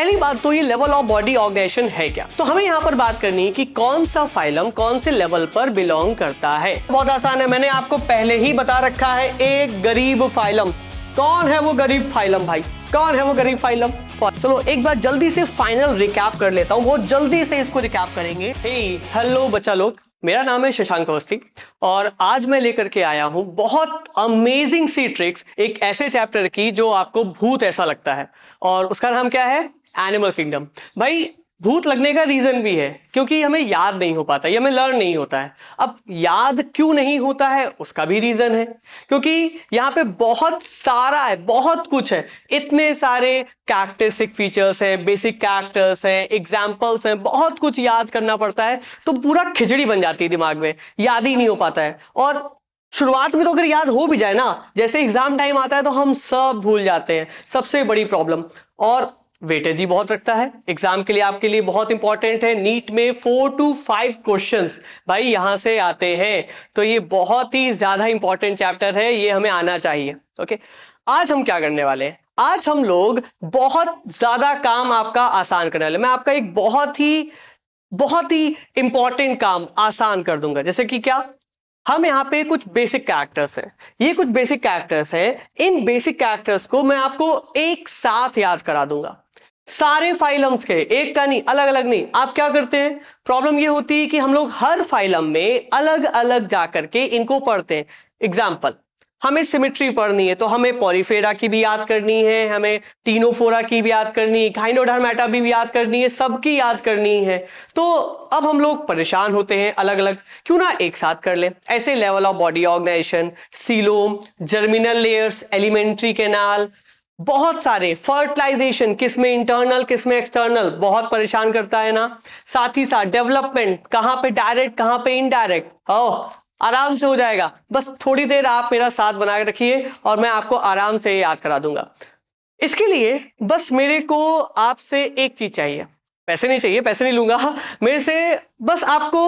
पहली बात तो ये लेवल ऑफ बॉडी ऑर्गेनाइजेशन है क्या, तो हमें यहाँ पर बात करनी है कि कौन सा फाइलम कौन से लेवल पर बिलोंग करता है। बहुत आसान है, मैंने आपको पहले ही बता रखा है, एक गरीब फाइलम। कौन है वो गरीब फाइलम भाई, कौन है वो गरीब फाइलम? चलो एक बार जल्दी से फाइनल रिकैप कर लेता हूं, बहुत जल्दी से इसको रिकैप करेंगे। हेलो बच्चा लोग, मेरा नाम है शशांक अवस्थी और आज मैं लेकर के आया हूं बहुत अमेजिंग सी ट्रिक्स एक ऐसे चैप्टर की जो आपको भूत ऐसा लगता है, और उसका नाम क्या है? Animal kingdom. भाई भूत लगने का रीजन भी है क्योंकि हमें याद नहीं हो पाता, ये हमें लर्न नहीं होता है। अब याद क्यों नहीं होता है उसका भी रीजन है, क्योंकि यहाँ पे बहुत सारा है, बहुत कुछ है, इतने सारे कैरेक्टरिस्टिक फीचर्स हैं, बेसिक कैरेक्टर्स हैं, एग्जाम्पल्स हैं, बहुत कुछ याद करना पड़ता है, तो पूरा खिचड़ी बन जाती है दिमाग में, याद ही नहीं हो पाता है। और शुरुआत में तो अगर याद हो भी जाए ना, जैसे एग्जाम टाइम आता है तो हम सब भूल जाते हैं, सबसे बड़ी प्रॉब्लम। और वेटेज ही बहुत रखता है एग्जाम के लिए, आपके लिए बहुत इंपॉर्टेंट है। नीट में 4 to 5 क्वेश्चंस भाई यहां से आते हैं, तो ये बहुत ही ज्यादा इंपॉर्टेंट चैप्टर है, ये हमें आना चाहिए। ओके, आज हम क्या करने वाले हैं? आज हम लोग बहुत ज्यादा काम आपका आसान करने वाले। मैं आपका एक बहुत ही इंपॉर्टेंट काम आसान कर दूंगा। जैसे कि क्या? हम यहाँ पे कुछ बेसिक कैरेक्टर्स हैं, ये कुछ बेसिक कैरेक्टर्स हैं, इन बेसिक कैरेक्टर्स को मैं आपको एक साथ याद करा दूंगा, सारे फाइलम्स के, एक का नहीं, अलग अलग नहीं। आप क्या करते हैं, प्रॉब्लम ये होती है कि हम लोग हर फाइलम में अलग अलग जाकर के इनको पढ़ते हैं। एग्जाम्पल, हमें सिमेट्री पढ़नी है तो हमें पॉलीफेरा की भी याद करनी है, हमें टीनोफोरा की भी याद करनी है, गाइनोडर्मेटा भी याद करनी है, सबकी याद करनी है। तो अब हम लोग परेशान होते हैं अलग अलग, क्यों ना एक साथ कर लें। ऐसे level of body organisation, coelom, germinal layers, alimentary canal, बहुत सारे, फर्टिलाइजेशन, किसमें इंटरनल किसमें एक्सटर्नल, बहुत परेशान करता है ना। साथ ही साथ डेवलपमेंट, कहां पे डायरेक्ट कहां पे इनडायरेक्ट, आराम से हो जाएगा, बस थोड़ी देर आप मेरा साथ बना के रखिए और मैं आपको आराम से याद करा दूंगा। इसके लिए बस मेरे को आपसे एक चीज चाहिए, पैसे नहीं चाहिए, पैसे नहीं लूंगा मेरे से, बस आपको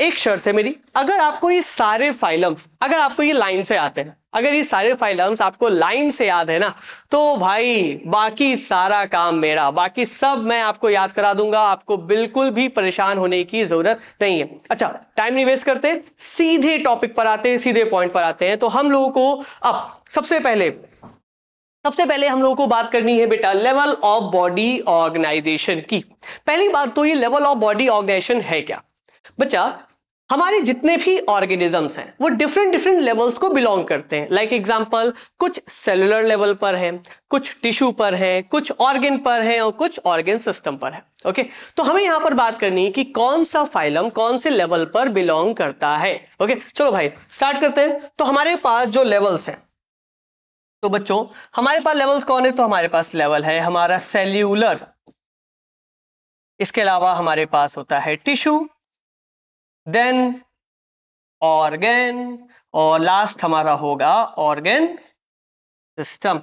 एक शर्त है मेरी। अगर आपको ये सारे फाइलम्स, अगर आपको ये लाइन से आते हैं, अगर ये सारे फाइलम्स आपको लाइन से याद है ना, तो भाई बाकी सारा काम मेरा, बाकी सब मैं आपको याद करा दूंगा, आपको बिल्कुल भी परेशान होने की जरूरत नहीं है। अच्छा, टाइम नहीं वेस्ट करते, सीधे टॉपिक पर आते हैं, सीधे पॉइंट पर आते हैं। तो हम लोगों को अब सबसे पहले हम लोगों को बात करनी है बेटा लेवल ऑफ बॉडी ऑर्गेनाइजेशन की। पहली बात तो ये लेवल ऑफ बॉडी ऑर्गेनाइजेशन है क्या? बच्चा, हमारे जितने भी ऑर्गेनिजम्स हैं वो डिफरेंट लेवल्स को बिलोंग करते हैं। लाइक एग्जांपल, कुछ सेलुलर लेवल पर हैं, कुछ टिश्यू पर हैं, कुछ ऑर्गन पर हैं और कुछ ऑर्गन सिस्टम पर है। ओके, तो हमें यहां पर बात करनी है कि कौन सा फाइलम कौन से लेवल पर बिलोंग करता है। ओके, चलो भाई स्टार्ट करते हैं। तो हमारे पास जो लेवल्स हैं, तो बच्चों हमारे पास लेवल्स कौन है? तो हमारे पास लेवल है हमारा सेल्यूलर, इसके अलावा हमारे पास होता है टिश्यू, देन ऑर्गन, और लास्ट हमारा होगा ऑर्गन सिस्टम।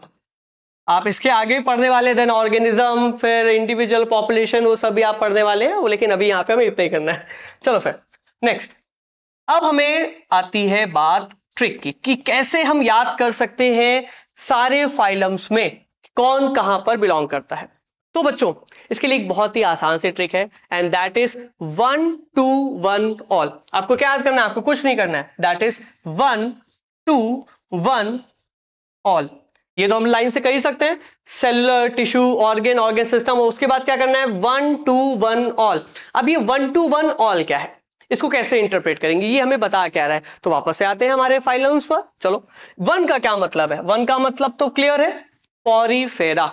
आप इसके आगे पढ़ने वाले, देन ऑर्गेनिज्म, फिर इंडिविजुअल पॉपुलेशन, वो सब भी आप पढ़ने वाले हैं, लेकिन अभी यहाँ पे हमें इतना ही करना है। चलो फिर नेक्स्ट, अब हमें आती है बात ट्रिक की कि कैसे हम याद कर सकते हैं सारे फाइलम्स में कौन कहां पर बिलोंग करता है। तो बच्चों इसके लिए एक बहुत ही आसान सी ट्रिक है, and that is 1 to 1 all. आपको क्या याद करना है? आपको कुछ नहीं करना है, दैट इज 1 to 1 ऑल। ये तो हम लाइन से कर ही सकते हैं, सेलुलर, टिश्यू, ऑर्गन सिस्टम, उसके बाद क्या करना है? 1 to 1 ऑल। अब ये 1 to 1 ऑल क्या है, इसको कैसे इंटरप्रेट करेंगे, ये हमें बता क्या रहा है। तो वापस से आते हैं हमारे फाइलम्स पर। चलो, 1 का क्या मतलब है? 1 का मतलब तो क्लियर है, पॉरीफेरा।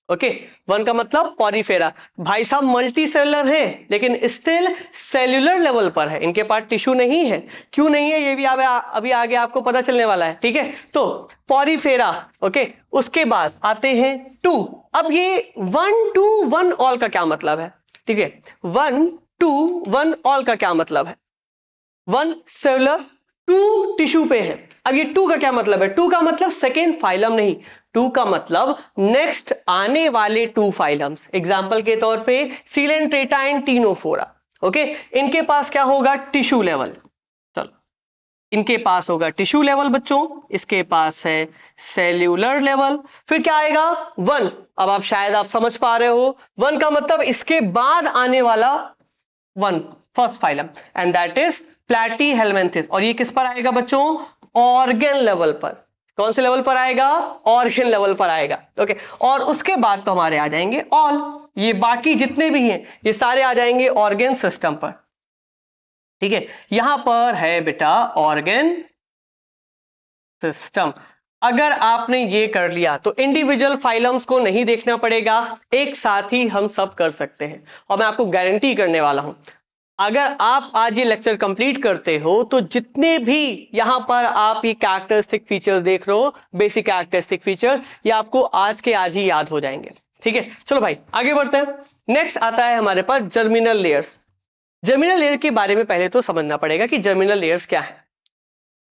ओके, 1 का मतलब पॉरीफेरा। भाई साहब मल्टी सेलुलर है लेकिन स्टिल सेल्यूलर लेवल पर है, इनके पास टिश्यू नहीं है। क्यों नहीं है ये भी अभी आगे आपको पता चलने वाला है, ठीक है। तो पॉरीफेरा, ओके, उसके बाद आते हैं 2। अब ये 1 to 1 ऑल का क्या मतलब है? ठीक है, 1 to 1 ऑल का क्या मतलब है? 1 सेलुलर, 2 टिश्यू पे है। अब ये 2 का क्या मतलब है? 2 का मतलब सेकेंड फाइलम नहीं, 2 का मतलब नेक्स्ट आने वाले 2 फाइलम्स। एग्जाम्पल के तौर पे सीलेंट्रेटा एंड टीनोफोरा, ओके, इनके पास क्या होगा? Tissue level. चलो इनके पास होगा टिश्यू लेवल बच्चों, इसके पास है सेल्यूलर लेवल, फिर क्या आएगा 1। अब आप शायद आप समझ पा रहे हो 1 का मतलब इसके बाद आने वाला 1 first phylum and that is platyhelminthes. और ये किस पर आएगा बच्चों? ऑर्गन लेवल पर। कौन से लेवल पर आएगा? ऑर्गन लेवल पर आएगा। ओके, और उसके बाद तो हमारे आ जाएंगे ऑल, ये बाकी जितने भी हैं ये सारे आ जाएंगे ऑर्गन सिस्टम पर। ठीक है, यहां पर है बेटा ऑर्गन सिस्टम। अगर आपने ये कर लिया तो इंडिविजुअल फाइलम्स को नहीं देखना पड़ेगा, एक साथ ही हम सब कर सकते हैं। और मैं आपको गारंटी करने वाला हूं, अगर आप आज ये लेक्चर कंप्लीट करते हो तो जितने भी यहां पर आप ये कैरेक्टरिस्टिक फीचर्स देख रहे हो, बेसिक कैरेक्टरिस्टिक फीचर्स, ये आपको आज के आज ही याद हो जाएंगे। ठीक है, चलो भाई आगे बढ़ते हैं। नेक्स्ट आता है हमारे पास जर्मिनल लेयर्स। जर्मिनल लेयर के बारे में पहले तो समझना पड़ेगा कि जर्मिनल लेयर्स क्या है।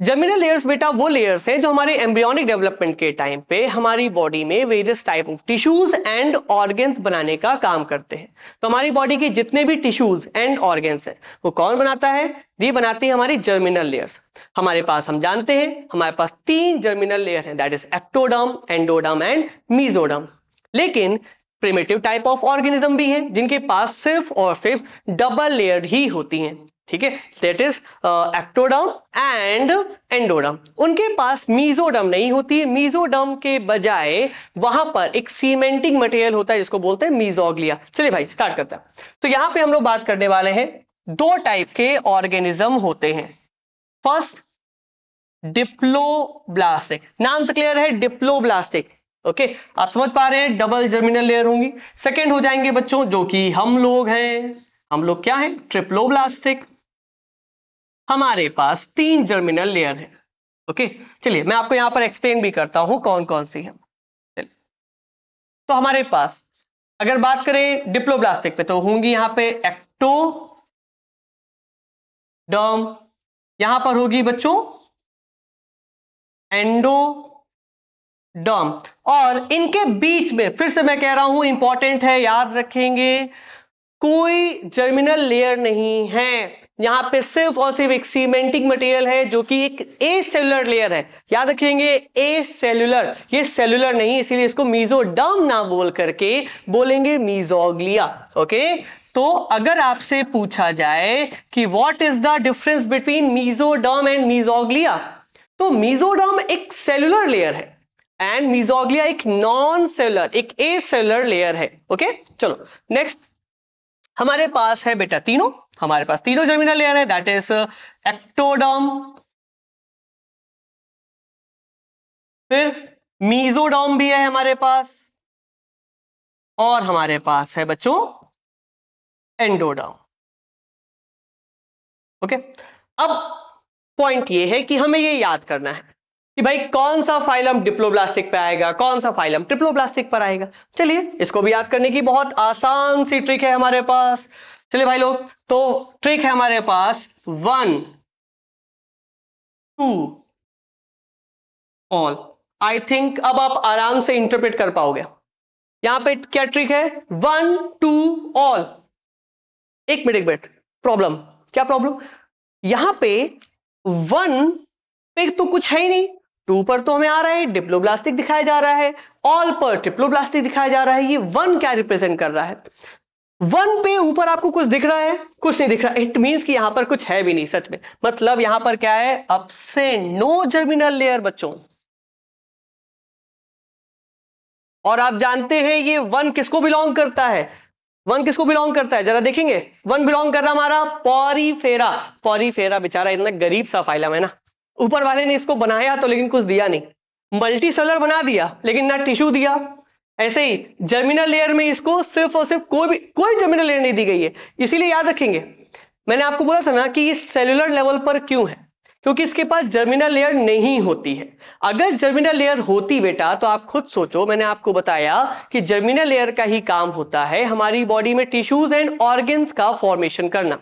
जर्मिनल लेयर्स बेटा वो लेयर्स हैं जो हमारे एम्ब्रियोनिक डेवलपमेंट के टाइम पे हमारी बॉडी में various type of tissues and organs बनाने का काम करते हैं। तो हमारी बॉडी के जितने भी टिश्यूज एंड ऑर्गन्स हैं वो कौन बनाता है? ये बनाती है हमारी जर्मिनल लेयर्स। हमारे पास हम जानते हैं हमारे पास 3 जर्मिनल लेयर हैं, that is ectoderm, endoderm and mesoderm. लेकिन प्रिमिटिव टाइप ऑफ ऑर्गेनिज्म भी है जिनके पास सिर्फ और सिर्फ डबल लेयर ही होती हैं। ठीक है, that is ectoderm and endoderm. उनके पास मीजोडर्म नहीं होती। मीजोडर्म के बजाय वहां पर एक सीमेंटिंग मटेरियल होता है जिसको बोलते हैं मीजोग्लिया। चलिए भाई स्टार्ट करते हैं। तो यहां पे हम लोग बात करने वाले हैं 2 टाइप के ऑर्गेनिज्म होते हैं। फर्स्ट डिप्लोब्लास्टिक, नाम से क्लियर है डिप्लोब्लास्टिक। ओके, आप समझ पा रहे हैं डबल जर्मिनल लेयर होंगी। सेकेंड हो जाएंगे बच्चों जो कि हम लोग हैं, हम लोग क्या हैं? ट्रिप्लोब्लास्टिक। हमारे पास 3 जर्मिनल लेयर है। ओके, चलिए मैं आपको यहां पर एक्सप्लेन भी करता हूं कौन कौन सी है। तो हमारे पास अगर बात करें डिप्लोब्लास्टिक पे तो होंगी यहां पे एक्टोडर्म, यहां पर होगी बच्चों एंडोडर्म, और इनके बीच में फिर से मैं कह रहा हूं इंपॉर्टेंट है, याद रखेंगे, कोई जर्मिनल लेयर नहीं है। यहां पे सिर्फ और सिर्फ एक सीमेंटिक मटेरियल है जो कि एक ए सेलुलर लेयर है। याद रखेंगे ए सेलुलर, ये सेलुलर नहीं, इसीलिए इसको मीजोडर्म ना बोल करके बोलेंगे मीजोग्लिया। ओके, तो अगर आपसे पूछा जाए कि what is the difference between mesoderm and mesoglea, तो मीजोडर्म एक सेलुलर लेयर है एंड मीजोग्लिया एक नॉन सेलुलर, एक ए सेलुलर लेयर है। ओके, चलो नेक्स्ट हमारे पास है बेटा तीनों, हमारे पास तीनों जर्मिनल लेयर है, दैट इज एक्टोडर्म, फिर मीजोडर्म भी है हमारे पास, और हमारे पास है बच्चों एंडोडर्म। ओके, अब पॉइंट ये है कि हमें ये याद करना है कि भाई कौन सा फाइलम डिप्लोब्लास्टिक पे आएगा, कौन सा फाइलम ट्रिप्लोब्लास्टिक पर आएगा। चलिए इसको भी याद करने की बहुत आसान सी ट्रिक है हमारे पास। चलिए भाई लोग, तो ट्रिक है हमारे पास 1 2 ऑल। आई थिंक अब आप आराम से इंटरप्रेट कर पाओगे। यहां पे क्या ट्रिक है? 1 2 ऑल। एक मिनट, प्रॉब्लम क्या? प्रॉब्लम यहां पे 1 पे तो कुछ है ही नहीं, 2 पर तो हमें आ रहा है डिप्लोब्लास्टिक दिखाया जा रहा है, ऑल पर ट्रिप्लोब्लास्टिक दिखाया जा रहा है। ये 1 क्या रिप्रेजेंट कर रहा है? 1 पे ऊपर आपको कुछ दिख रहा है? कुछ नहीं दिख रहा। इट मींस कि यहां पर कुछ है भी नहीं सच में। मतलब यहां पर क्या है? एब्सेंट, नो जर्मिनल लेयर बच्चों। और आप जानते हैं ये 1 किसको बिलोंग करता है? 1 किसको बिलोंग करता है जरा देखेंगे। 1 बिलोंग कर रहा हमारा पॉरीफेरा। पॉरीफेरा बेचारा इतना गरीब सा फाइलम है ना, ऊपर वाले ने इसको बनाया तो लेकिन कुछ दिया नहीं, मल्टी सेलुलर बना दिया लेकिन ना टिश्यू दिया। ऐसे ही जर्मिनल लेयर में इसको सिर्फ और सिर्फ कोई जर्मिनल लेयर नहीं दी गई है। इसीलिए याद रखेंगे, मैंने आपको बोला था ना कि ये सेलुलर लेवल पर क्यों है, क्योंकि इसके पास जर्मिनल लेयर नहीं होती है। अगर जर्मिनल लेयर होती बेटा तो आप खुद सोचो, मैंने आपको बताया कि जर्मिनल लेयर का ही काम होता है हमारी बॉडी में टिश्यूज एंड ऑर्गन्स का फॉर्मेशन करना।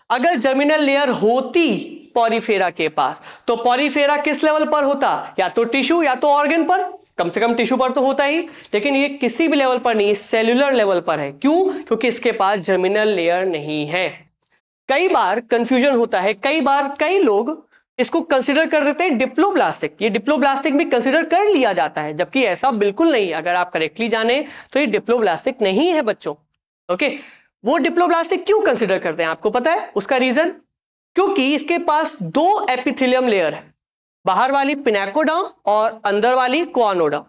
अगर जर्मिनल लेयर होती पॉरीफेरा के पास तो पॉरीफेरा किस लेवल पर होता? या तो टिश्यू या तो ऑर्गन पर, कम से कम टिश्यू पर तो होता ही, लेकिन ये किसी भी लेवल पर नहीं, सेलुलर लेवल पर है। क्यों? क्योंकि इसके पास जर्मिनल लेयर नहीं है। कई बार कंफ्यूजन होता है, कई बार कई लोग इसको कंसिडर कर देते हैं डिप्लोब्लास्टिक, ये डिप्लोब्लास्टिक भी कंसिडर कर लिया जाता है, जबकि ऐसा बिल्कुल नहीं। अगर आप करेक्टली जाने तो ये डिप्लोब्लास्टिक नहीं है बच्चों। ओके, वो डिप्लोब्लास्टिक क्यों कंसिडर करते हैं आपको पता है उसका रीजन? क्योंकि इसके पास दो एपिथेलियम लेयर है, बाहर वाली पिनेकोडर्म और अंदर वाली कोआनोडर्म।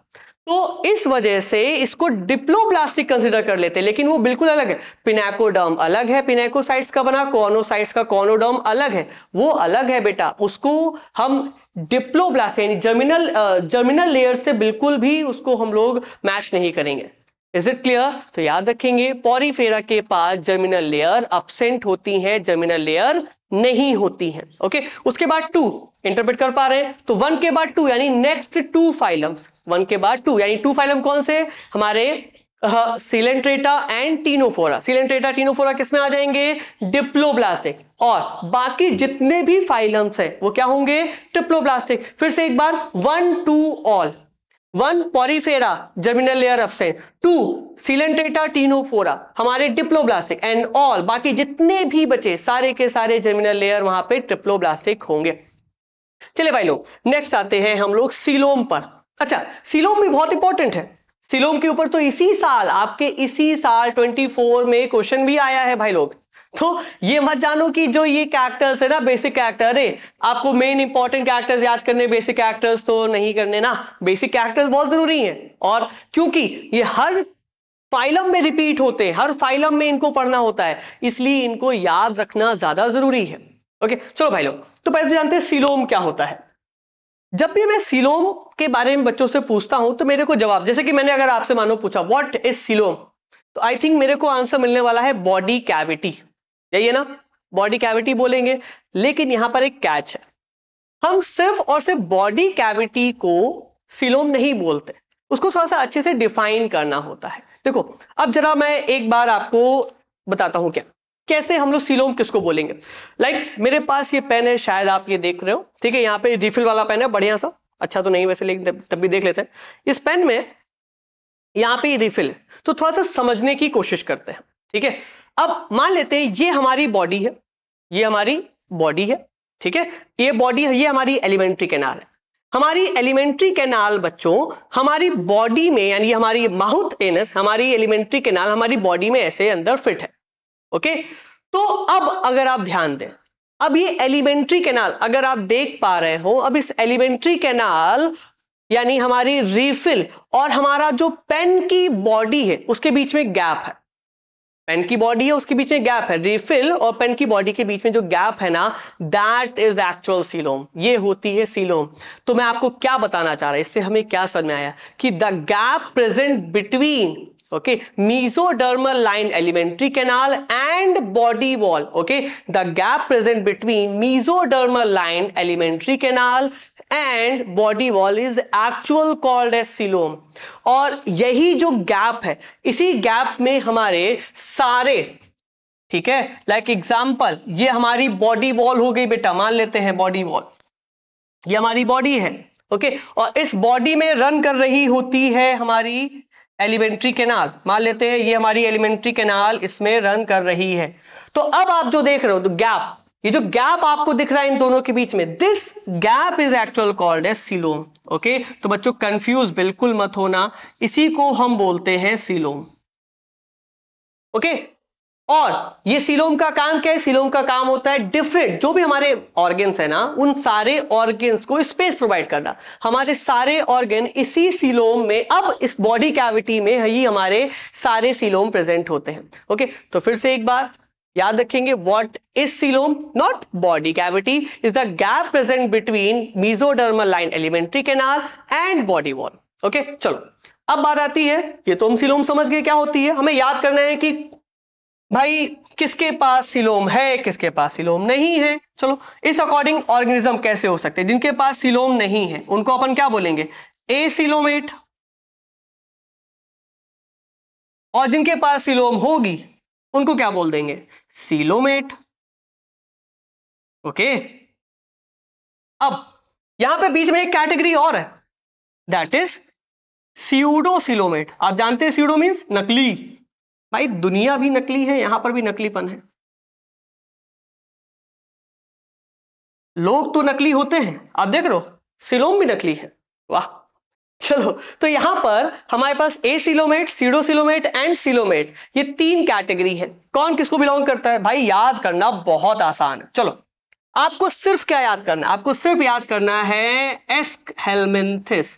तो इस वजह से इसको डिप्लोब्लास्टिक कंसिडर कर लेते हैं, लेकिन वो बिल्कुल अलग है। पिनेकोडर्म अलग है पिनेकोसाइट्स का बना, कोआनोसाइट्स का कोआनोडर्म अलग है, वो अलग है बेटा। उसको हम डिप्लोब्लास्ट यानी जर्मिनल लेयर से बिल्कुल भी उसको हम लोग मैच नहीं करेंगे। Is it clear? तो याद रखेंगे पॉरीफेरा के पास जर्मिनल लेयर अब्सेंट होती है, जर्मिनल लेयर नहीं होती है। ओके, उसके बाद टू इंटरप्रेट कर पा रहे हैं? तो वन के बाद टू यानी नेक्स्ट टू फाइलम्स, वन के बाद टू यानी टू फाइलम कौन से? हमारे Coelenterata and Ctenophora. Coelenterata Ctenophora किसमें आ जाएंगे? डिप्लोब्लास्टिक। और बाकी जितने भी फाइलम्स है वो क्या होंगे? ट्रिप्लोब्लास्टिक। फिर से एक बार, one two all, one porifera germinal layer absent, two coelenterata ctenophora हमारे डिप्लोब्लास्टिक, एंड ऑल बाकी जितने भी बचे सारे के सारे जर्मिनल लेयर वहां पे ट्रिप्लोब्लास्टिक होंगे। चलिए भाई लोग, नेक्स्ट आते हैं हम लोग सीलोम पर। अच्छा, सीलोम भी बहुत इंपॉर्टेंट है। सीलोम के ऊपर तो इसी साल, आपके इसी साल 24 में क्वेश्चन भी आया है भाई लोग। तो ये मत जानो कि जो ये कैरेक्टर्स है ना बेसिक कैरेक्टर है, आपको मेन इंपॉर्टेंट कैरेक्टर्स याद करने, बेसिक कैरेक्टर्स तो नहीं करने ना। बेसिक कैरेक्टर्स बहुत जरूरी हैं, और क्योंकि ये हर फाइलम में रिपीट होते हैं, हर फाइलम में इनको पढ़ना होता है, इसलिए इनको याद रखना ज्यादा जरूरी है। ओके, चलो भाई लोग, तो पहले तो जानते हैं सीलोम क्या होता है। जब भी मैं सीलोम के बारे में बच्चों से पूछता हूं तो मेरे को जवाब, जैसे कि मैंने अगर आपसे मानो पूछा व्हाट इज सीलोम, तो आई थिंक मेरे को आंसर मिलने वाला है बॉडी कैविटी, यही है ना? बॉडी कैविटी बोलेंगे। लेकिन यहां पर एक कैच है, हम सिर्फ और सिर्फ बॉडी कैविटी को सीलोम नहीं बोलते, उसको थोड़ा सा अच्छे से डिफाइन करना होता है। देखो, अब जरा मैं एक बार आपको बताता हूं क्या कैसे हम लोग सीलोम किसको बोलेंगे। लाइक मेरे पास ये पेन है, शायद आप ये देख रहे हो, ठीक है? यहाँ पे रिफिल वाला पेन है, बढ़िया सा, अच्छा तो नहीं वैसे, लेकिन तब भी देख लेते हैं। इस पेन में यहाँ पे रिफिल है, तो थोड़ा सा समझने की कोशिश करते हैं, ठीक है? अब मान लेते हैं ये हमारी बॉडी है, ये हमारी बॉडी है, ठीक है? ये बॉडी है, ये हमारी एलिमेंट्री कैनाल है। हमारी एलिमेंट्री कैनाल बच्चों हमारी बॉडी में, यानी हमारी माउथ एनस, हमारी एलिमेंट्री कैनाल हमारी बॉडी में ऐसे अंदर फिट है। ओके, तो अब अगर आप ध्यान दें, अब ये एलिमेंट्री कैनाल अगर आप देख पा रहे हो, अब इस एलिमेंट्री कैनाल यानी हमारी रीफिल और हमारा जो पेन की बॉडी है उसके बीच में गैप है। पेन की बॉडी है उसके बीच में गैप है, रिफिल और पेन की बॉडी के बीच में जो गैप है ना, दैट इज एक्चुअल सीलोम, ये होती है सीलोम। तो मैं आपको क्या बताना चाह रहा हूं, इससे हमें क्या समझ में आया कि the gap present between okay mesodermal line elementary canal and body wall, okay the gap present between mesodermal line elementary canal and body wall is actual called as coelom। और यही जो गैप है, इसी गैप में हमारे सारे, ठीक है, लाइक एग्जांपल ये हमारी बॉडी वॉल हो गई बेटा, मान लेते हैं बॉडी वॉल, ये हमारी बॉडी है, ओके, और इस बॉडी में रन कर रही होती है हमारी एलिमेंट्री कैनाल, मान लेते हैं ये हमारी एलिमेंट्री कैनाल इसमें रन कर रही है। तो अब आप जो देख रहे हो, तो गैप, ये जो गैप आपको दिख रहा है इन दोनों के बीच में, this gap is actual called as coelom. Okay, तो बच्चों कंफ्यूज बिल्कुल मत होना, इसी को हम बोलते हैं सीलोम। ओके, और ये सीलोम का काम क्या है? सीलोम का काम होता है डिफरेंट जो भी हमारे ऑर्गन्स है ना, उन सारे ऑर्गन्स को स्पेस प्रोवाइड करना। हमारे सारे ऑर्गन इसी सीलोम में, अब इस बॉडी कैविटी में ही हमारे सारे सीलोम प्रेजेंट होते हैं। ओके, तो फिर से एक बार याद रखेंगे, what is coelom? Not body cavity, is the gap present between mesodermal line alimentary canal and body wall. Okay, चलो अब बात आती है, ये तो हम सीलोम समझ गए क्या होती है। हमें याद करना है कि भाई किसके पास सीलोम है, किसके पास सीलोम नहीं है। चलो, इस अकॉर्डिंग ऑर्गेनिज्म कैसे हो सकते हैं? जिनके पास सीलोम नहीं है उनको अपन क्या बोलेंगे? एसीलोमेट। और जिनके पास सीलोम होगी उनको क्या बोल देंगे? सीलोमेट। ओके, अब यहां पे बीच में एक कैटेगरी और है, दैट इज स्यूडोसीलोमेट। आप जानते हैं स्यूडो मीन्स नकली। भाई दुनिया भी नकली है, यहां पर भी नकलीपन है। लोग तो नकली होते हैं, आप देख रहे हो सिलोम भी नकली है, वाह। चलो, तो यहां पर हमारे पास acoelomate, pseudocoelomate and coelomate, ये 3 कैटेगरी है। कौन किसको बिलोंग करता है भाई, याद करना बहुत आसान है। चलो, आपको सिर्फ क्या याद करना है, आपको सिर्फ याद करना है एस हेलमिंथिस,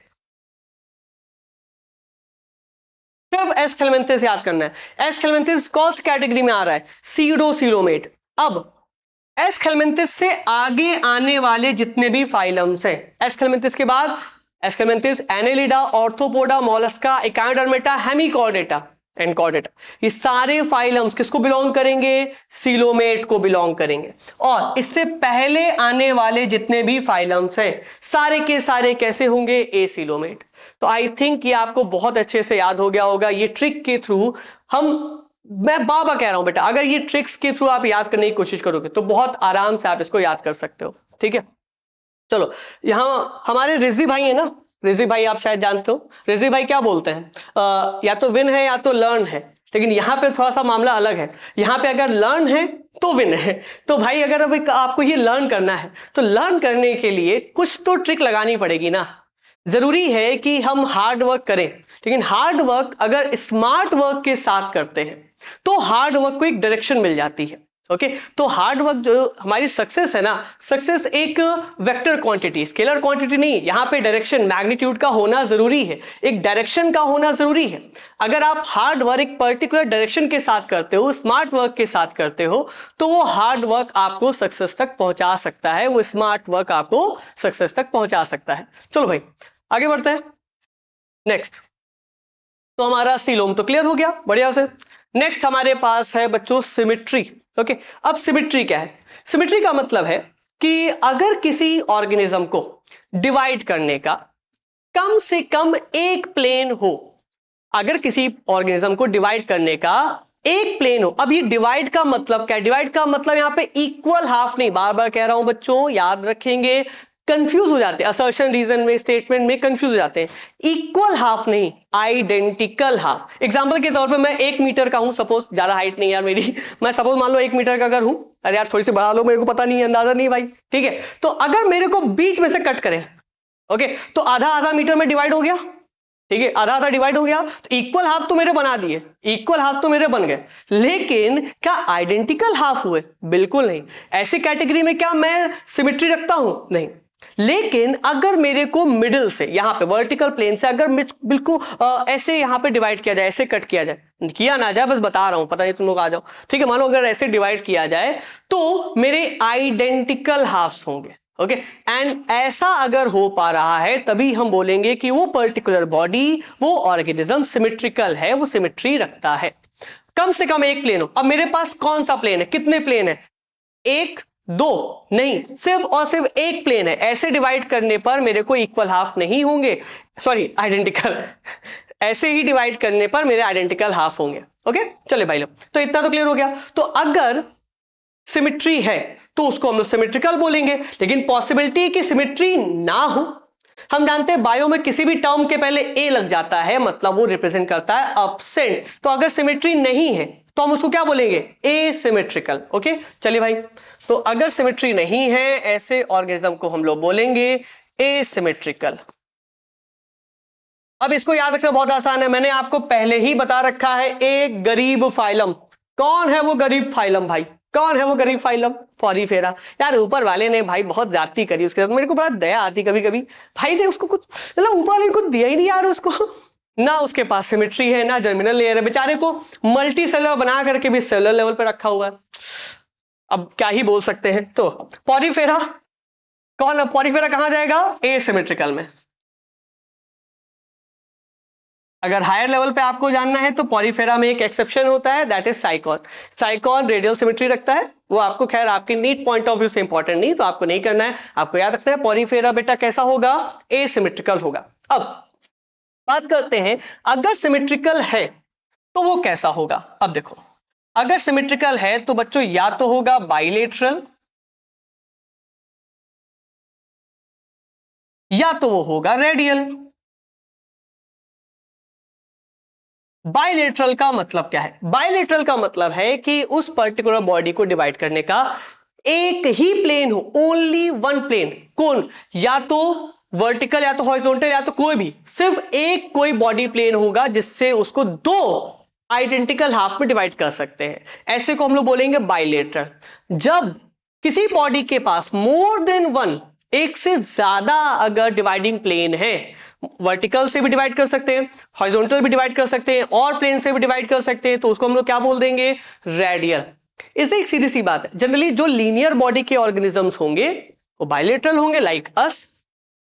सिर्फ एस हेलमिंथिस याद करना है। एस हेलमिंथिस कौन सी कैटेगरी में आ रहा है, सीडो सिलोमेट। अब एस हेलमिंथिस से आगे आने वाले जितने भी फाइलम्स हैं, एस हेलमिंथिस के बाद एस्केलेंथिस, एनेलिडा, ऑर्थोपोडा, मोलस्का, एकाइडर्मेटा, हेमिकॉर्डेटा, एनकॉर्डेटा, ये सारे फाइलम्स किसको बिलोंग करेंगे, सीलोमेट को बिलोंग करेंगे। और इससे पहले आने वाले जितने भी फाइलम्स हैं सारे के सारे कैसे होंगे, ए सिलोमेट। तो आई थिंक ये आपको बहुत अच्छे से याद हो गया होगा। ये ट्रिक के थ्रू मैं बाबा कह रहा हूं बेटा, अगर ये ट्रिक्स के थ्रू आप याद करने की कोशिश करोगे तो बहुत आराम से आप इसको याद कर सकते हो, ठीक है। चलो, यहां हमारे रिजी भाई है ना, रिजी भाई आप शायद जानते हो, रिजी भाई क्या बोलते हैं, या तो विन है या तो लर्न है, लेकिन यहां पे थोड़ा सा मामला अलग है। यहां पे अगर लर्न है तो विन है। तो भाई अगर अभी आपको ये लर्न करना है तो लर्न करने के लिए कुछ तो ट्रिक लगानी पड़ेगी ना। जरूरी है कि हम हार्ड वर्क करें, लेकिन हार्ड वर्क अगर स्मार्ट वर्क के साथ करते हैं तो हार्ड वर्क को एक डायरेक्शन मिल जाती है। ओके, तो हार्ड वर्क जो हमारी सक्सेस है ना, सक्सेस एक वेक्टर क्वांटिटी, स्केलर क्वांटिटी नहीं, यहां पे डायरेक्शन मैग्नीट्यूड का होना जरूरी है, एक डायरेक्शन का होना जरूरी है। अगर आप हार्ड वर्क एक पर्टिकुलर डायरेक्शन के साथ करते हो, स्मार्ट वर्क के साथ करते हो, तो वो हार्ड वर्क आपको सक्सेस तक पहुंचा सकता है, वो स्मार्ट वर्क आपको सक्सेस तक पहुंचा सकता है। चलो भाई आगे बढ़ते हैं। नेक्स्ट, तो हमारा सीलोम तो क्लियर हो गया बढ़िया से। नेक्स्ट हमारे पास है बच्चों सिमिट्री। ओके, अब सिमिट्री क्या है, सिमिट्री का मतलब है कि अगर किसी ऑर्गेनिज्म को डिवाइड करने का कम से कम एक प्लेन हो, अगर किसी ऑर्गेनिज्म को डिवाइड करने का एक प्लेन हो। अब ये डिवाइड का मतलब क्या है, डिवाइड का मतलब यहां पे इक्वल हाफ नहीं, बार बार कह रहा हूं बच्चों याद रखेंगे, कंफ्यूज हो जाते हैं असर्शन रीजन में, स्टेटमेंट में कंफ्यूज हो जाते हैं। इक्वल हाफ नहीं, आइडेंटिकल हाफ। एग्जांपल के तौर पे मैं 1 मीटर का हूं, सपोज, ज्यादा हाइट नहीं यार मेरी, मैं सपोज मान लो 1 मीटर का अगर हूं, अरे यार थोड़ी सी बढ़ा लो, मेरे को पता नहीं है, अंदाजा नहीं भाई, ठीक है। तो अगर मेरे को बीच में से कट करें, ओके, तो आधा आधा मीटर में डिवाइड हो गया, ठीक है, आधा आधा डिवाइड हो गया, तो इक्वल हाफ तो मेरे बना दिए, इक्वल हाफ तो मेरे बन गए, लेकिन क्या आइडेंटिकल हाफ हुए, बिल्कुल नहीं। ऐसी कैटेगरी में क्या मैं सिमिट्री रखता हूं, नहीं। लेकिन अगर मेरे को मिडिल से, यहां पे वर्टिकल प्लेन से अगर बिल्कुल ऐसे यहां पे डिवाइड किया जाए, ऐसे कट किया जाए, किया ना जाए बस बता रहा हूं, पता नहीं तुम लोग आ जाओ, ठीक है, मानो अगर ऐसे डिवाइड किया जाए तो मेरे आइडेंटिकल हाफ्स होंगे। ओके, एंड ऐसा अगर हो पा रहा है तभी हम बोलेंगे कि वो पर्टिकुलर बॉडी, वो ऑर्गेनिज्म सिमेट्रिकल है, वो सिमेट्री रखता है। कम से कम एक प्लेन हो। अब मेरे पास कौन सा प्लेन है, कितने प्लेन है, एक दो नहीं, सिर्फ और सिर्फ एक प्लेन है। ऐसे डिवाइड करने पर मेरे को इक्वल हाफ नहीं होंगे, सॉरी आइडेंटिकल ऐसे ही डिवाइड करने पर मेरे आइडेंटिकल हाफ होंगे। ओके, चले भाई लोग, तो इतना तो क्लियर हो गया। तो अगर सिमेट्री है तो उसको हम लोग सिमेट्रिकल बोलेंगे, लेकिन पॉसिबिलिटी है कि सिमेट्री ना हो। हम जानते हैं बायो में किसी भी टर्म के पहले ए लग जाता है, मतलब वो रिप्रेजेंट करता है एब्सेंट। तो अगर सिमेट्री नहीं है तो हम उसको क्या बोलेंगे, एसिमेट्रिकल। ओके, चलिए भाई, तो अगर सिमेट्री नहीं है ऐसे ऑर्गेनिज्म को हम लोग बोलेंगे एसिमेट्रिकल। अब इसको याद रखना बहुत आसान है, मैंने आपको पहले ही बता रखा है, एक गरीब फाइलम। कौन है वो गरीब फाइलम भाई, कौन है वो गरीब फाइलम, पॉरीफेरा। यार ऊपर वाले ने भाई बहुत ज्यादती करी उसके साथ, मेरे को बड़ा दया आती कभी कभी, भाई ने उसको कुछ मतलब ऊपर वाले ने कुछ दिया ही नहीं यार उसको, ना उसके पास सिमेट्री है ना जर्मिनल लेयर है, बेचारे को मल्टी सेलुलर बना करके भी सेलुलर लेवल पर रखा हुआ है। अब क्या ही बोल सकते हैं। तो पॉरीफेरा कौन, पॉरीफेरा कहां जाएगा, एसिमेट्रिकल में। अगर हायर लेवल पे आपको जानना है तो पॉरीफेरा में एक एक्सेप्शन होता है, दैट इज साइकॉन। साइकॉन रेडियल सिमेट्री रखता है, वो आपको खैर आपके नीट पॉइंट ऑफ व्यू से इंपॉर्टेंट नहीं, तो आपको नहीं करना है, आपको याद रखना है पॉरीफेरा बेटा कैसा होगा, एसिमेट्रिकल होगा। अब बात करते हैं अगर सिमेट्रिकल है तो वो कैसा होगा। अब देखो, अगर सिमेट्रिकल है तो बच्चों या तो होगा बाइलेटरल या तो वो होगा रेडियल। बाइलेटरल का मतलब क्या है, बाइलेटरल का मतलब है कि उस पर्टिकुलर बॉडी को डिवाइड करने का एक ही प्लेन हो, ओनली वन प्लेन, कौन, या तो वर्टिकल या तो हॉरिजॉन्टल या तो कोई भी, सिर्फ एक कोई बॉडी प्लेन होगा जिससे उसको दो आइडेंटिकल हाफ में डिवाइड कर सकते हैं, ऐसे को हम लोग बोलेंगे बाइलेटरल। जब किसी बॉडी के पास मोर देन वन, एक से ज्यादा अगर डिवाइडिंग प्लेन है, वर्टिकल से भी डिवाइड कर सकते हैं, हॉरिजॉन्टल भी डिवाइड कर सकते हैं और प्लेन से भी डिवाइड कर सकते हैं, तो उसको हम लोग क्या बोल देंगे, रेडियल। इससे एक सीधी सी बात है, जनरली जो लीनियर बॉडी के ऑर्गेनिजम्स होंगे वो बाइलेटरल होंगे लाइक अस,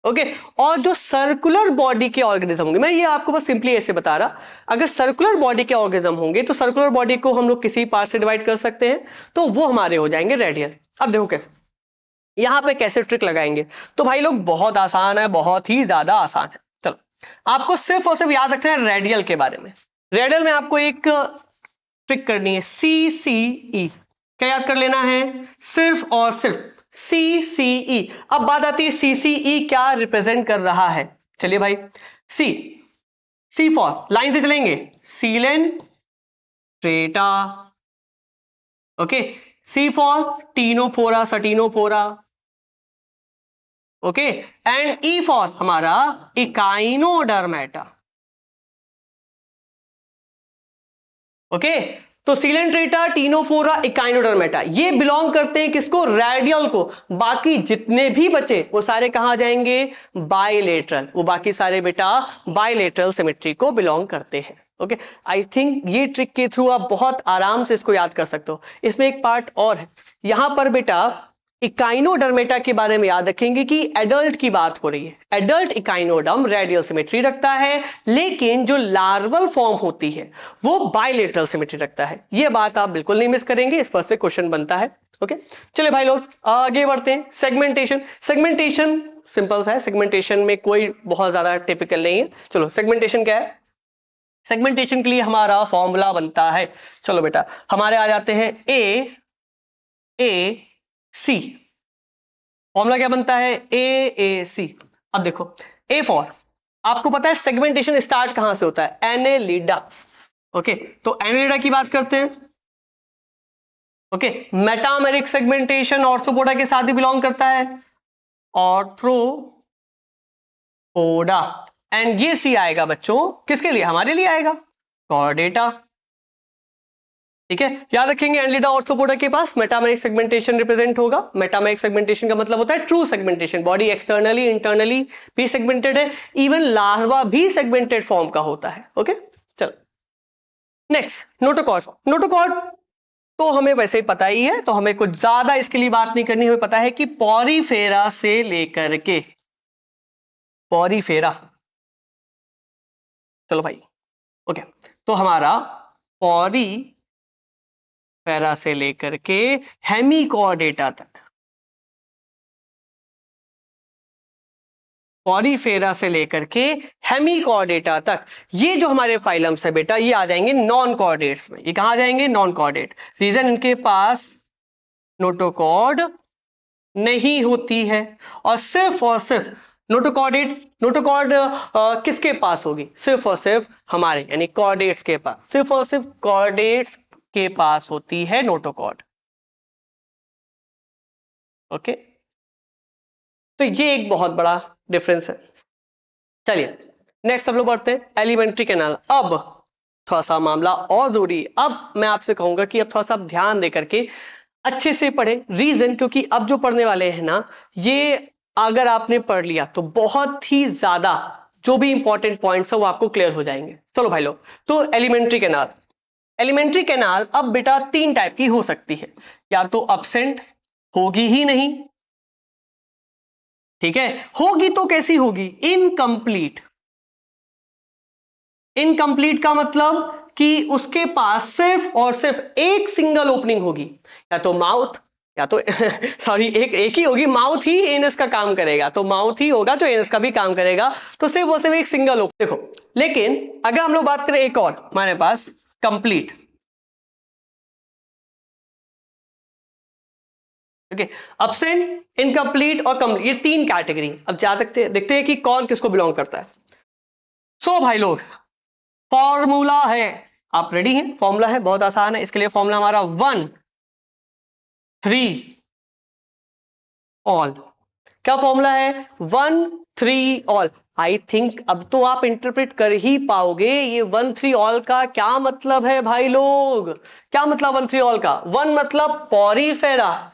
ओके, और जो सर्कुलर बॉडी के ऑर्गेनिज्म होंगे, मैं ये आपको बस सिंपली ऐसे बता रहा, अगर सर्कुलर बॉडी के ऑर्गेनिज्म होंगे तो सर्कुलर बॉडी को हम लोग किसी पार्ट से डिवाइड कर सकते हैं, तो वो हमारे हो जाएंगे रेडियल। अब देखो कैसे, यहां पे कैसे ट्रिक लगाएंगे, तो भाई लोग बहुत आसान है, बहुत ही ज्यादा आसान है। चलो आपको सिर्फ और सिर्फ याद रखना है रेडियल के बारे में। रेडियल में आपको एक ट्रिक करनी है, सी सी ई, क्या याद कर लेना है, सिर्फ और सिर्फ सी सी ई। अब बात आती है सी सी ई क्या रिप्रेजेंट कर रहा है, चलिए भाई, सी, सी फॉर लाइन से चलेंगे, coelenterata, okay, C for ctenophora ctenophora, okay, and E for हमारा इकाइनोडर्मेटा, ओके। तो सीलेंट्रेटा, टीनोफोरा, इकाइनोडर्मेटा ये बिलोंग करते हैं किसको, रेडियल को। बाकी जितने भी बचे वो सारे कहां जाएंगे, बाइलेटरल, वो बाकी सारे बेटा बाइलेटरल सिमेट्री को बिलोंग करते हैं, ओके। आई थिंक ये ट्रिक के थ्रू आप बहुत आराम से इसको याद कर सकते हो। इसमें एक पार्ट और है, यहां पर बेटा इकाइनोडर्मेटा के बारे में याद रखेंगे कि एडल्ट की बात हो रही है, एडल्ट इकाइनोडर्म रेडियल सिमेट्री रखता है, लेकिन जो लार्वल फॉर्म होती है वो बाइलेटरल सिमेट्री रखता है। ये बात आप बिल्कुल नहीं मिस करेंगे, इस पर से क्वेश्चन बनता है, ओके। चलिए भाई लोग आगे बढ़ते हैं। सेगमेंटेशन, सेगमेंटेशन सिंपल सा है, सेगमेंटेशन में कोई बहुत ज्यादा टिपिकल नहीं है। चलो सेगमेंटेशन क्या है, सेगमेंटेशन के लिए हमारा फॉर्मूला बनता है, चलो बेटा हमारे आ जाते हैं ए सी, फॉर्मूला क्या बनता है, ए सी। अब देखो ए फॉर, आपको पता है सेगमेंटेशन स्टार्ट कहां से होता है, एनेलिडा, ओके। तो एनेलिडा की बात करते हैं, ओके। मेटामेरिक सेगमेंटेशन ऑर्थ्रोपोडा के साथ ही बिलोंग करता है, ऑर्थ्रोपोडा, एंड ये सी आएगा बच्चों किसके लिए, हमारे लिए आएगा, कॉर्डेटा, ठीक है। याद रखेंगे एनेलिडा ऑर्थ्रोपोडा के पास मेटामेरिक सेगमेंटेशन रिप्रेजेंट होगा। मेटामेरिक सेगमेंटेशन का मतलब होता है true segmentation, body externally internally भी सेगमेंटेड है, इवन लार्वा भी सेगमेंटेड फॉर्म का होता है, ओके। चलो नेक्स्ट नोटोकॉर्ड, नोटोकॉर्ड तो हमें वैसे ही पता ही है, तो हमें कुछ ज्यादा इसके लिए बात नहीं करनी, हमें पता है कि पॉरीफेरा से लेकर के, पॉरीफेरा, चलो भाई, ओके, तो हमारा पॉरीफेरा से लेकर के हेमिकॉर्डेटा तक, पॉरीफेरा से लेकर के हेमिकॉर्डेटा तक, ये जो हमारे फाइलम्स है बेटा ये आ जाएंगे नॉन कॉर्डेट्स में। ये कहां आ जाएंगे, नॉन कॉर्डेट, रीजन इनके पास नोटोकॉर्ड नहीं होती है, और सिर्फ नोटोकॉर्डेट, नोटोकॉर्ड किसके पास होगी, सिर्फ और सिर्फ हमारे यानी कॉर्डेट्स के पास, सिर्फ और सिर्फ कॉर्डेट्स के पास होती है नोटोकॉर्ड, ओके। तो ये एक बहुत बड़ा डिफरेंस है। चलिए नेक्स्ट हम लोग बढ़ते हैं, एलिमेंट्री कैनाल। अब थोड़ा सा मामला और जरूरी है, अब मैं आपसे कहूंगा कि अब थोड़ा सा ध्यान दे करके अच्छे से पढ़े, रीजन क्योंकि अब जो पढ़ने वाले हैं ना, ये अगर आपने पढ़ लिया तो बहुत ही ज्यादा जो भी इंपॉर्टेंट पॉइंट्स है वो आपको क्लियर हो जाएंगे। चलो भाई लोग, तो एलिमेंट्री कैनाल, एलिमेंट्री कैनाल अब बेटा तीन टाइप की हो सकती है, या तो अब्सेंट, होगी ही नहीं, ठीक है, होगी तो कैसी होगी, इनकम्प्लीट। इनकम्प्लीट का मतलब कि उसके पास सिर्फ और सिर्फ एक सिंगल ओपनिंग होगी, या तो माउथ, या तो सॉरी एक ही होगी, माउथ ही एनस का काम करेगा, तो माउथ ही होगा जो एनस का भी काम करेगा, तो सिर्फ वो सिर्फ एक सिंगल ओपनिंग। देखो लेकिन अगर हम लोग बात करें एक और हमारे पास कंप्लीट, ओके, अब्सेंट, इनकम्प्लीट और कंप्लीट, ये तीन कैटेगरी। अब जा देखते हैं कि कौन किसको बिलोंग करता है। सो भाई लोग फॉर्मूला है, आप रेडी हैं, फॉर्मूला है बहुत आसान है, इसके लिए फॉर्मूला हमारा 1 3 ऑल। क्या फॉर्मूला है? 1 3 ऑल। आई थिंक अब तो आप इंटरप्रेट कर ही पाओगे ये 1 3 ऑल का क्या मतलब है भाई लोग। क्या मतलब 1 3 ऑल का? 1 मतलब पॉरीफेरा,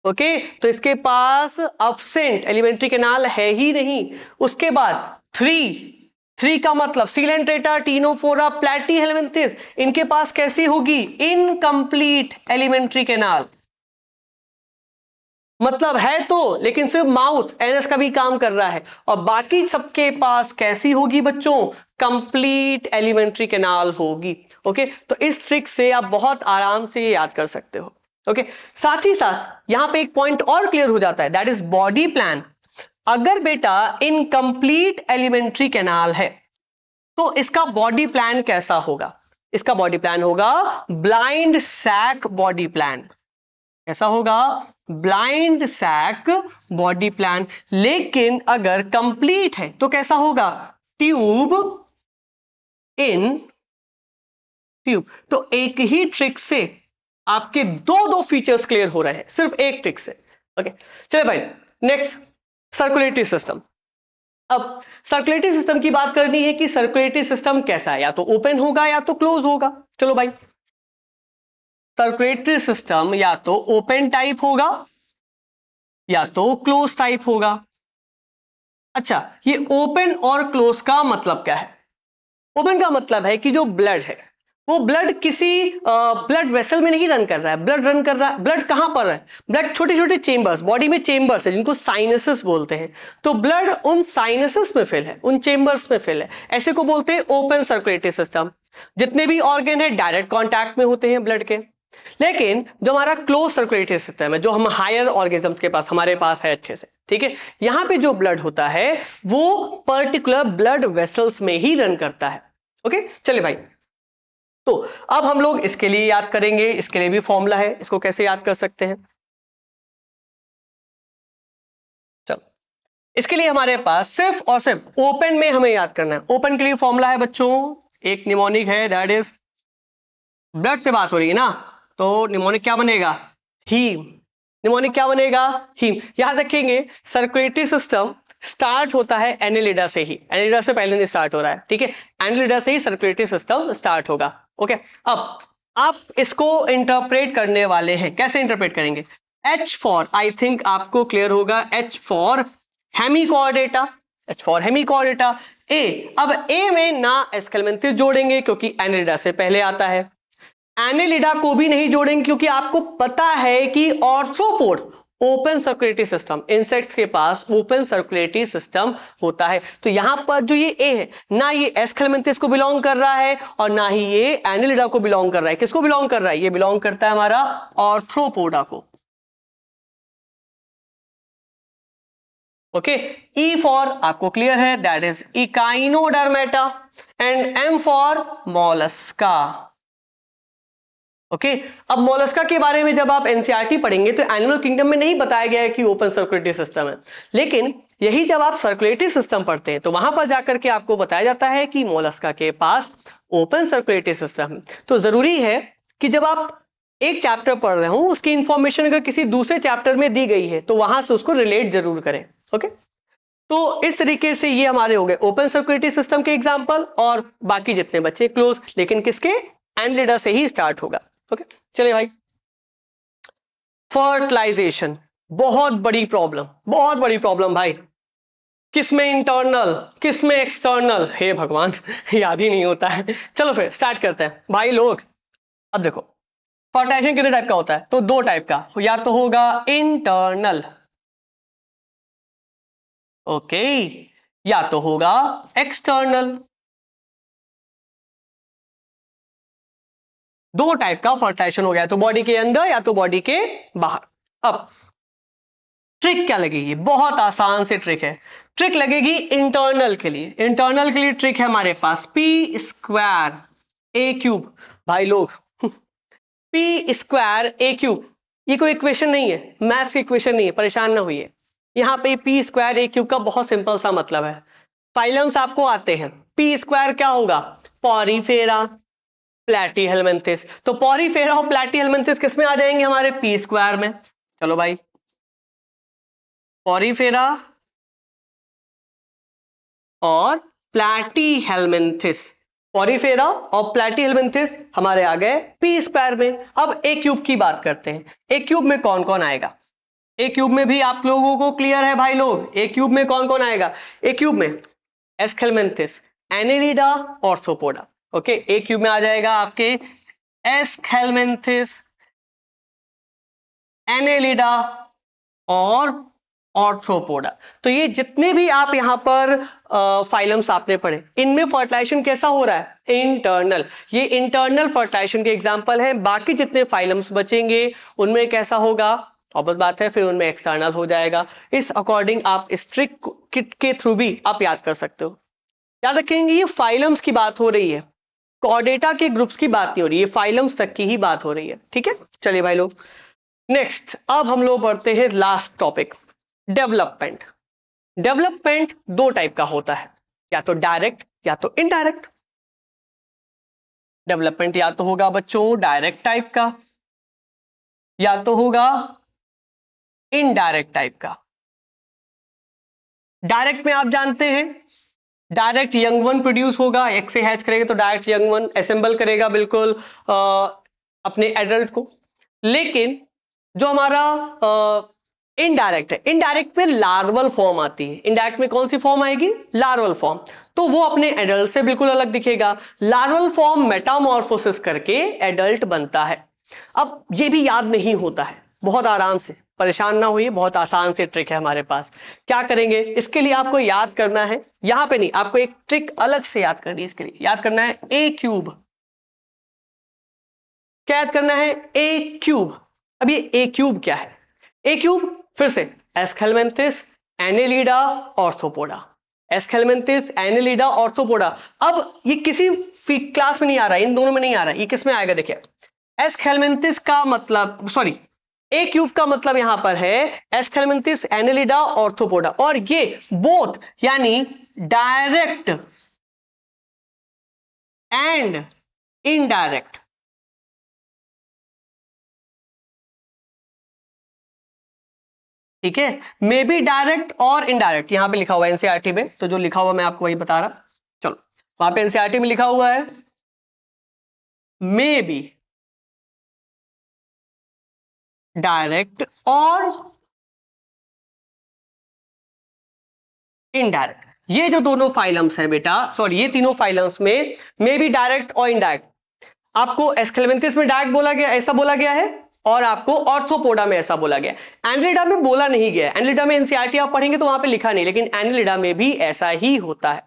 ओके, तो इसके पास अब्सेंट एलिमेंट्री कैनाल है ही नहीं। उसके बाद 3 का मतलब सीलेंट्रेटा, टीनोफोरा, प्लैटीहेल्मिन्थिस, इनके पास कैसी होगी? Incomplete alimentary canal. मतलब है तो, लेकिन सिर्फ माउथ एनएस का भी काम कर रहा है, और बाकी सबके पास कैसी होगी बच्चों? कंप्लीट एलिमेंट्री कैनाल होगी। ओके, तो इस ट्रिक से आप बहुत आराम से ये याद कर सकते हो। ओके, साथ ही साथ यहां पे एक पॉइंट और क्लियर हो जाता है, दैट इज बॉडी प्लान। अगर बेटा इनकम्प्लीट एलिमेंट्री कैनाल है तो इसका बॉडी प्लान कैसा होगा? इसका बॉडी प्लान होगा ब्लाइंड सैक बॉडी प्लान। ऐसा होगा ब्लाइंड सैक बॉडी प्लान। लेकिन अगर कंप्लीट है तो कैसा होगा? ट्यूब इन ट्यूब। तो एक ही ट्रिक से आपके दो दो फीचर्स क्लियर हो रहे हैं, सिर्फ एक ट्रिक से। ओके, चलिए भाई, नेक्स्ट सर्कुलेटरी सिस्टम। अब सर्कुलेटरी सिस्टम की बात करनी है कि सर्कुलेटरी सिस्टम कैसा है, या तो ओपन होगा या तो क्लोज होगा। चलो भाई, सर्कुलेटरी सिस्टम या तो ओपन टाइप होगा या तो क्लोज टाइप होगा। अच्छा, ये ओपन और क्लोज का मतलब क्या है? ओपन का मतलब है कि जो ब्लड है वो ब्लड किसी ब्लड वेसल में नहीं रन कर रहा है। ब्लड रन कर रहा है, ब्लड कहां पर है? ब्लड छोटे छोटे चेंबर्स, बॉडी में चेंबर्स है जिनको साइनसेस बोलते हैं। तो ब्लड उन साइनसेस में फिल है, उन चेंबर्स में फिल है, ऐसे को बोलते हैं ओपन सर्कुलेटरी सिस्टम। जितने भी ऑर्गन है डायरेक्ट कांटेक्ट में होते हैं ब्लड के। लेकिन जो हमारा क्लोज सर्कुलेटरी सिस्टम है, जो हम हायर ऑर्गेनिजम्स के पास हमारे पास है अच्छे से, ठीक है, यहां पे जो ब्लड होता है वो पर्टिकुलर ब्लड वेसल्स में ही रन करता है। ओके, चलिए भाई, तो अब हम लोग इसके लिए याद करेंगे, इसके लिए भी फॉर्मूला है, इसको कैसे याद कर सकते हैं? चलो, इसके लिए हमारे पास सिर्फ और सिर्फ ओपन में हमें याद करना है। ओपन के लिए फॉर्मूला है बच्चों, एक निमोनिक है, दैट इज, ब्लड से बात हो रही है ना, तो निमोनिक क्या बनेगा? हीम। निमोनिक क्या बनेगा? हीम। याद रखेंगे सर्कुलेटरी सिस्टम स्टार्ट होता है एनेलिडा से ही, एनेलिडा से पहले नहीं स्टार्ट हो रहा है, ठीक है, एनेलिडा से ही सर्कुलेटरी सिस्टम स्टार्ट होगा। ओके, अब आप इसको इंटरप्रेट करने वाले हैं, कैसे इंटरप्रेट करेंगे? एच फॉर, आई थिंक आपको क्लियर होगा, H for hemichordata, H for hemichordata. A, अब ए में ना एस्केलमेंथिस जोड़ेंगे क्योंकि एनेलिडा से पहले आता है, एनेलिडा को भी नहीं जोड़ेंगे क्योंकि आपको पता है कि arthropod open circulatory system, insects के पास ओपन सर्कुलेटरी सिस्टम होता है। तो यहां पर जो ये ए है, ना ये एस्केलमेंथिस को बिलोंग कर रहा है और ना ही ये एनेलिडा को बिलोंग कर रहा है। किसको बिलोंग कर रहा है? ये बिलोंग करता है हमारा ऑर्थ्रोपोडा को। ओके, ई फॉर आपको क्लियर है, that is echinodermata, and M for mollusca. Okay, अब मोलस्का के बारे में जब आप एनसीईआरटी पढ़ेंगे तो एनिमल किंगडम में नहीं बताया गया है कि ओपन सर्कुलेटरी सिस्टम है, लेकिन यही जब आप सर्कुलेटरी सिस्टम पढ़ते हैं तो वहां पर जाकर के आपको बताया जाता है कि मोलस्का के पास ओपन सर्कुलेटरी सिस्टम है। तो जरूरी है कि जब आप एक चैप्टर पढ़ रहे हो उसकी इंफॉर्मेशन अगर किसी दूसरे चैप्टर में दी गई है तो वहां से उसको रिलेट जरूर करें। ओके, तो इस तरीके से ये हमारे हो गए ओपन सर्कुलेटरी सिस्टम के एग्जांपल, और बाकी जितने बच्चे क्लोज, लेकिन किसके? एनलिडा से ही स्टार्ट होगा। ओके, चलिए भाई, फर्टिलाइजेशन बहुत बड़ी प्रॉब्लम, बहुत बड़ी प्रॉब्लम भाई। किसमें इंटरनल, किसमें एक्सटर्नल, हे भगवान याद ही नहीं होता है। चलो फिर स्टार्ट करते हैं भाई लोग। अब देखो, फर्टिलाइजेशन कितने टाइप का होता है? तो दो टाइप का, या तो होगा इंटरनल, ओके, या तो होगा एक्सटर्नल। दो टाइप का फर्टिलाइजेशन हो गया, तो बॉडी के अंदर या तो बॉडी के बाहर। अब ट्रिक क्या लगेगी? बहुत आसान से ट्रिक है। ट्रिक लगेगी इंटरनल के लिए। इंटरनल के लिए ट्रिक है हमारे पास पी स्क्वायर ए क्यूब। भाई लोग पी स्क्वायर ए क्यूब, ये कोई इक्वेशन नहीं है, मैथ्स की इक्वेशन नहीं है, परेशान ना होइए। यहाँ पे पी स्क्वायर ए क्यूब का बहुत सिंपल सा मतलब है, फाइलम्स आपको आते हैं। पी स्क्वायर क्या होगा? Porifera, Platyhelminthes. तो पॉरीफेरा और प्लैटीहेल्मिन्थिस किस में आ जाएंगे? हमारे पी स्क्वायर में। चलो भाई, पॉरीफेरा और प्लैटीहेल्मिन्थिस। पॉरीफेरा और प्लैटीहेल्मिन्थिस हमारे आ गए पी स्क्वायर में। अब ए क्यूब की बात करते हैं। ए क्यूब में कौन कौन आएगा? ए क्यूब में भी आप लोगों को क्लियर है भाई लोग? ए क्यूब में कौन कौन आएगा? ए क्यूब में एस्केल्मेंथिस, एनेलिडा, ऑर्थोपोडा। ओके, ए क्यूब में आ जाएगा आपके एस्केल्मेंथिस, एनेलिडा और ऑर्थोपोडा। तो ये जितने भी आप यहाँ पर फाइलम्स आपने पढ़े, इनमें फर्टिलाइजेशन कैसा हो रहा है? इंटरनल। ये इंटरनल फर्टिलाइजेशन के एग्जांपल है। बाकी जितने फाइलम्स बचेंगे उनमें कैसा होगा? ऑब्वियस बात है, फिर उनमें एक्सटर्नल हो जाएगा। इस अकॉर्डिंग आप इस ट्रिक के थ्रू भी आप याद कर सकते हो। याद रखेंगे ये फाइलम्स की बात हो रही है, कॉर्डेटा के ग्रुप्स की बात नहीं हो रही है, फाइलम्स तक की ही बात हो रही है। ठीक है, चलिए भाई लोग नेक्स्ट अब हम लोग बढ़ते हैं लास्ट टॉपिक, डेवलपमेंट। डेवलपमेंट दो टाइप का होता है, या तो डायरेक्ट या तो इनडायरेक्ट। डेवलपमेंट या तो होगा बच्चों डायरेक्ट टाइप का, या तो होगा इनडायरेक्ट टाइप का। डायरेक्ट में आप जानते हैं, डायरेक्ट यंग वन प्रोड्यूस होगा, एक से हैच करेगा तो डायरेक्ट यंग वन असेंबल करेगा बिल्कुल अपने एडल्ट को। लेकिन जो हमारा इनडायरेक्ट है, इनडायरेक्ट में लार्वल फॉर्म आती है। इनडायरेक्ट में कौन सी फॉर्म आएगी? Larval form. तो वो अपने एडल्ट से बिल्कुल अलग दिखेगा। लार्वल फॉर्म मेटामॉर्फोसिस करके एडल्ट बनता है। अब ये भी याद नहीं होता है, बहुत आराम से, परेशान ना होइए, बहुत आसान से ट्रिक है हमारे पास। क्या करेंगे इसके लिए? आपको याद करना है, यहां पे नहीं, आपको एक ट्रिक अलग से याद करनी है। इसके लिए याद करना है ए क्यूब। क्या याद करना है? ए क्यूब। अब ये ए क्यूब क्या है? ए क्यूब फिर से aschelminthes, annelida, arthropoda. Aschelminthes, annelida, arthropoda. अब ये किसी क्लास में नहीं आ रहा है, इन दोनों में नहीं आ रहा है, ये किस में आएगा? देखिए, एस्केल्मेंथिस का मतलब, सॉरी, ए क्यूब का मतलब यहां पर है एस्केल्मेंथिस, एनेलिडा, ऑर्थोपोडा। और ये बोथ यानी डायरेक्ट एंड इनडायरेक्ट। ठीक है, मे बी डायरेक्ट और इनडायरेक्ट, यहां पे लिखा हुआ है एनसीईआरटी में, तो जो लिखा हुआ मैं आपको वही बता रहा। चलो, वहां पे एनसीईआरटी में लिखा हुआ है मे बी डायरेक्ट और इनडायरेक्ट। ये जो दोनों फाइलम्स है बेटा, सॉरी, ये तीनों फाइलम्स में मे बी डायरेक्ट और इनडायरेक्ट। आपको एस्केल्मेंथिस में डायरेक्ट बोला गया, ऐसा बोला गया है, और आपको ऑर्थोपोडा में ऐसा बोला गया। एनेलिडा में बोला नहीं गया। एनेलिडा में एनसीईआरटी आप पढ़ेंगे तो वहां पे लिखा नहीं, लेकिन एनेलिडा में भी ऐसा ही होता है।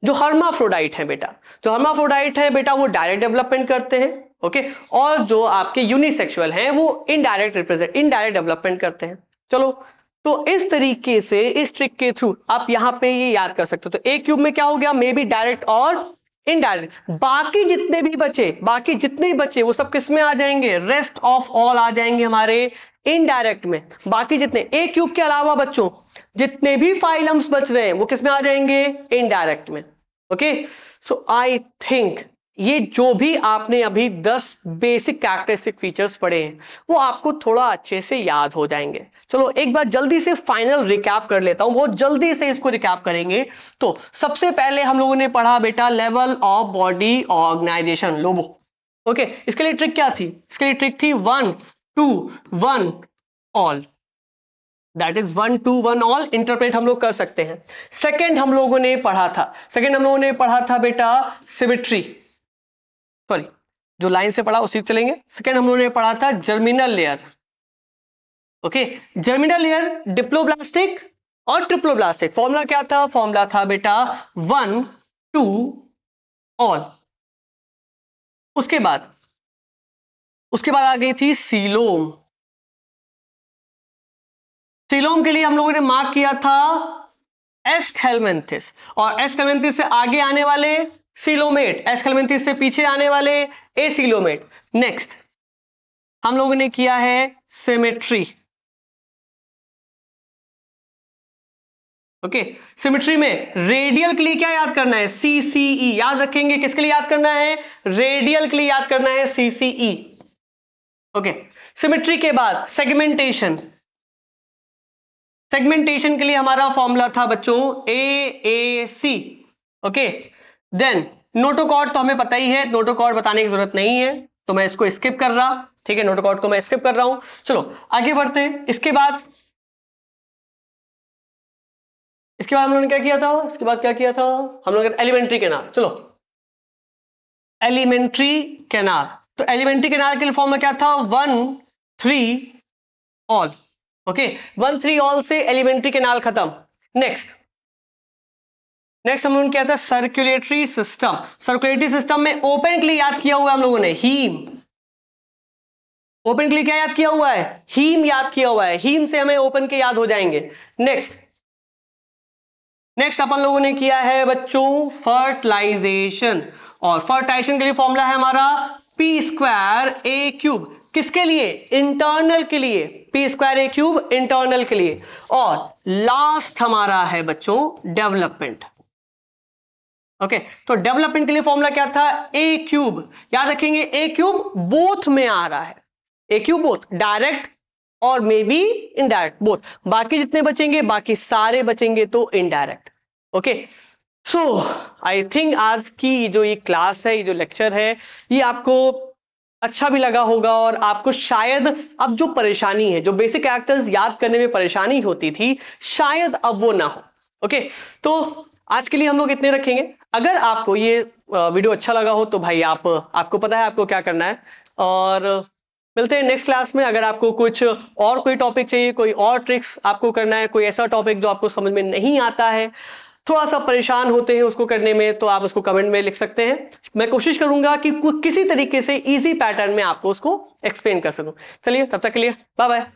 जो हर्माफ्रोडाइट है बेटा, जो हर्माफ्रोडाइट है बेटा, वो डायरेक्ट डेवलपमेंट करते हैं। ओके, और जो आपके यूनिसेक्सुअल हैं वो इनडायरेक्ट डेवलपमेंट करते हैं। चलो, तो इस तरीके से इस ट्रिक के थ्रू आप यहां पे ये याद कर सकते हो। तो ए क्यूब में क्या हो गया? मे बी डायरेक्ट और इनडायरेक्ट। बाकी जितने भी बचे वो सब किस में आ जाएंगे? रेस्ट ऑफ ऑल आ जाएंगे हमारे इनडायरेक्ट में। बाकी जितने ए क्यूब के अलावा बच्चों जितने भी फाइलम्स बच रहे हैं वो किस में आ जाएंगे? इनडायरेक्ट में। ओके, सो आई थिंक ये जो भी आपने अभी 10 बेसिक कैरेक्टरिस्टिक फीचर्स पढ़े हैं वो आपको थोड़ा अच्छे से याद हो जाएंगे। चलो एक बार जल्दी से फाइनल रिकैप कर लेता हूं, बहुत जल्दी से इसको रिकैप करेंगे। तो सबसे पहले हम लोगों ने पढ़ा बेटा लेवल ऑफ बॉडी ऑर्गेनाइजेशन, लोबो। ओके, इसके लिए ट्रिक क्या थी? इसके लिए ट्रिक थी 1 2 1 all. That is 1 2 1 all interpret हम लोग कर सकते हैं। सेकंड हम लोगों ने पढ़ा था बेटा सिमेट्री, सॉरी, जो लाइन से पढ़ा उसी चलेंगे। सेकंड हम लोगों ने पढ़ा था germinal layer. Okay, germinal layer diploblastic और ट्रिप्लोब्लास्टिक। फॉर्मूला क्या था? फॉर्मूला था बेटा 1 2 ऑल। उसके बाद आ गई थी सीलोम। सीलोम के लिए हम लोगों ने मार्क किया था एस्केल्मेंथिस, और एस्केल्मेंथिस से आगे आने वाले सीलोमेट, एस्केल्मेंथिस से पीछे आने वाले एसीलोमेट। नेक्स्ट हम लोगों ने किया है सिमेट्री। ओके, सिमेट्री में रेडियल के लिए क्या याद करना है? सीसीई याद रखेंगे। किसके लिए याद करना है? रेडियल के लिए याद करना है, सीसीई। ओके, सिमेट्री के बाद सेगमेंटेशन। सेगमेंटेशन के लिए हमारा फॉर्मूला था बच्चों AAC। ओके, देन नोटोकॉर्ड तो हमें पता ही है, नोटोकॉर्ड बताने की जरूरत नहीं है, तो मैं इसको स्किप कर रहा। ठीक है, नोटोकॉर्ड को मैं स्किप कर रहा हूं। चलो आगे बढ़ते हैं। इसके बाद हम लोगों ने क्या किया था? इसके बाद क्या किया था हम लोगों ने? Alimentary canal. चलो एलिमेंट्री कैनाल, तो एलिमेंट्री कैनाल के लिए फॉर्मूला क्या था? 1 3 ऑल। ओके, 1 3 ऑल से एलिमेंट्री कैनाल खत्म। नेक्स्ट हम लोगों ने क्या था? Circulatory system. सर्कुलेटरी सिस्टम में ओपन के लिए याद किया हुआ है हम लोगों ने, हीम। ओपन के लिए क्या याद किया हुआ है? हीम याद किया हुआ है। हीम से हमें ओपन के याद हो जाएंगे। नेक्स्ट अपन लोगों ने किया है बच्चों फर्टिलाइजेशन, और फर्टिलाइजेशन के लिए फॉर्मूला है हमारा P²A³। किसके लिए? इंटरनल के लिए। P²A³ इंटरनल के लिए। और लास्ट हमारा है बच्चों डेवलपमेंट। ओके, तो डेवलपमेंट के लिए फॉर्मूला क्या था? A³ याद रखेंगे, A³ बोथ में आ रहा है। A³ बोथ डायरेक्ट और मे बी इनडायरेक्ट बोथ। बाकी जितने बचेंगे, बाकी सारे बचेंगे तो indirect. Okay, so I think आज की जो ये क्लास है, ये जो लेक्चर है, ये आपको अच्छा भी लगा होगा, और आपको शायद अब जो परेशानी है, जो बेसिक कैरेक्टर्स याद करने में परेशानी होती थी, शायद अब वो ना हो। ओके, तो आज के लिए हम लोग इतने रखेंगे। अगर आपको ये वीडियो अच्छा लगा हो तो भाई आपको पता है आपको क्या करना है, और मिलते हैं नेक्स्ट क्लास में। अगर आपको कुछ और कोई टॉपिक चाहिए, कोई और ट्रिक्स आपको करना है, कोई ऐसा टॉपिक जो आपको समझ में नहीं आता है, थोड़ा सा परेशान होते हैं उसको करने में, तो आप उसको कमेंट में लिख सकते हैं। मैं कोशिश करूंगा कि किसी तरीके से इजी पैटर्न में आपको उसको एक्सप्लेन कर सकूं। चलिए, तब तक के लिए बाय बाय।